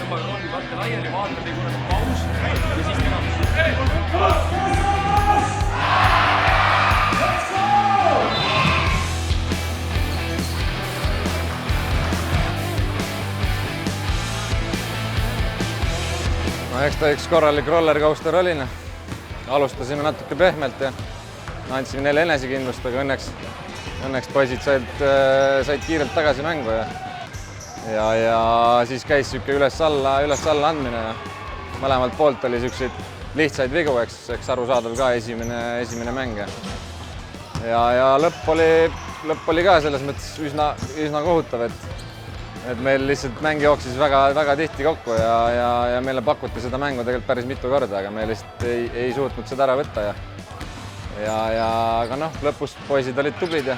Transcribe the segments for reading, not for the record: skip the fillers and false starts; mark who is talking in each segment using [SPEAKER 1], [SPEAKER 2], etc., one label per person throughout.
[SPEAKER 1] tõmbage rolli katte laiali, vaatab ei kuna paus ja siis tenamus.
[SPEAKER 2] No eks ta üks korralik rollercoaster oli. Alustasime natuke pehmelt ja andsime neile enesekindlust, aga õnneks poisid said kiirelt tagasi mängu ja siis käis siuke üles-alla andmine ja mõlemalt poolt oli siukseid lihtsaid vigu, eks arusaadav ka esimene mäng ja lõpp oli ka selles mõttes üsna kohutav, et meil lihtsalt mäng jooksis väga tihti kokku ja meile pakuti seda mängu tegelikult päris mitu korda, aga me lihtsalt ei suutnud seda ära võtta aga noh, lõpus poisid olid tublid ja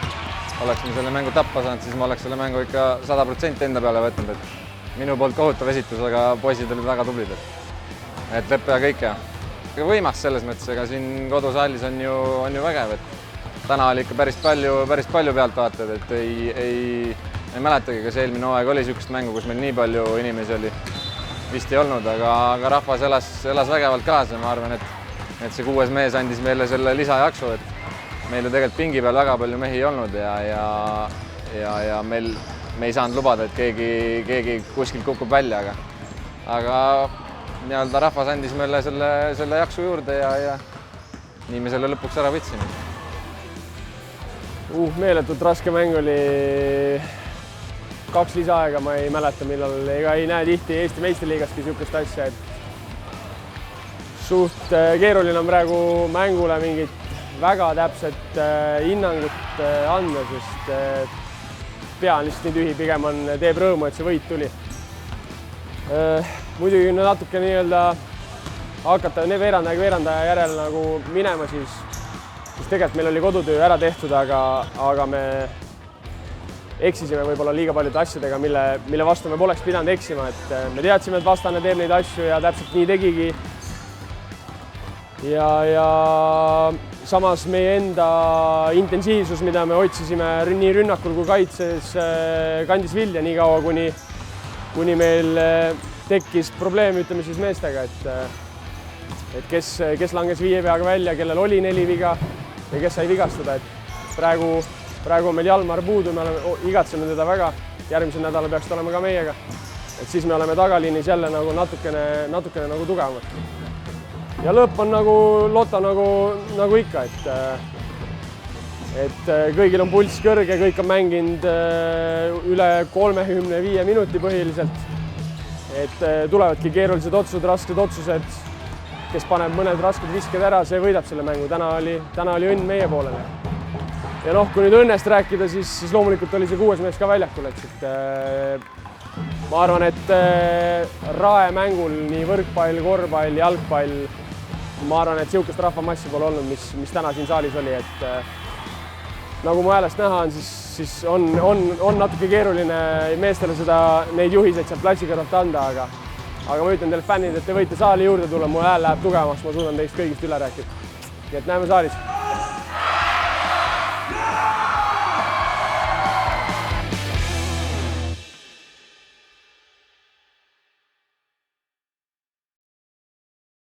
[SPEAKER 2] oleks me selle mängu tappa saanud, siis ma oleks selle mängu ikka 100% enda peale võtnud, et minu poolt kohutav esitus, aga poisid olid väga tublid, et lõpp ja kõik ja võimas selles mõttes, ega siin kodusaalis on ju vägev, et täna oli ikka päris palju pealtvaatajaid, et ei mäletagi, kas eelmine hooaeg oli niisugust mängu, kus meil nii palju inimesi oli, vist ei olnud, aga rahvas elas vägevalt kaasa, ma arvan, et see 6. mees andis meile selle lisajaksu, et meil ju tegelikult pingi peal väga palju mehi ei olnud ja me ei saanud lubada, et keegi kuskilt kukub välja, aga nii-öelda rahvas andis meile selle jaksu juurde ja nii me selle lõpuks ära võtsime.
[SPEAKER 3] Meeletult raske mäng oli. 2 lisaaega, ma ei mäleta, millal ei näe tihti Eesti meistriliigaski niisugust asja, et suht keeruline on praegu mängule mingit väga täpset hinnangut anda, sest pea on lihtsalt nii tühi, pigem teeb rõõmu, et see võit tuli. Muidugi natuke nii-öelda hakata veerandaja järel nagu minema, siis tegelikult meil oli kodutöö ära tehtud, aga me eksisime võib-olla liiga paljude asjadega, mille vastu me poleks pidanud eksima, et me teadsime, et vastane teeb neid asju ja täpselt nii tegigi. Ja samas meie enda intensiivsus, mida me otsisime nii rünnakul kui kaitses, kandis vilja nii kaua, kuni meil tekkis probleem, ütleme siis meestega, et kes langes 5 peaga välja, kellel oli 4 viga ja kes sai vigastada, et praegu on meil Jalmar puudu, me igatseme teda väga, järgmisel nädalal peaks ta olema ka meiega. Et siis me oleme tagaliinis jälle nagu natukene nagu tugevamad. Ja lõpp on nagu loto nagu ikka, et kõigil on pulss kõrge, kõik on mänginud üle 35 minuti põhiliselt. Et tulevadki keerulised otsused, rasked otsused, kes paneb mõned rasked visked ära, see võidab selle mängu. Täna oli õnn meie poolele. Ja noh, kui nüüd õnnest rääkida, siis loomulikult oli see 6. mees ka väljakul, ma arvan, et rae mängul nii võrkpall, korvpall, jalgpall, ma arvan, et niisugust rahvamassi pole olnud, mis täna siin saalis oli, et nagu mu häälest näha on, siis on natuke keeruline meestele neid juhiseid sealt platsi kõrvalt anda, aga ma ütlen teile fännid, et te võite saali juurde tulla, mu hääl läheb tugevamaks, ma suudan teist kõigist üle rääkida. Nii et näeme saalis.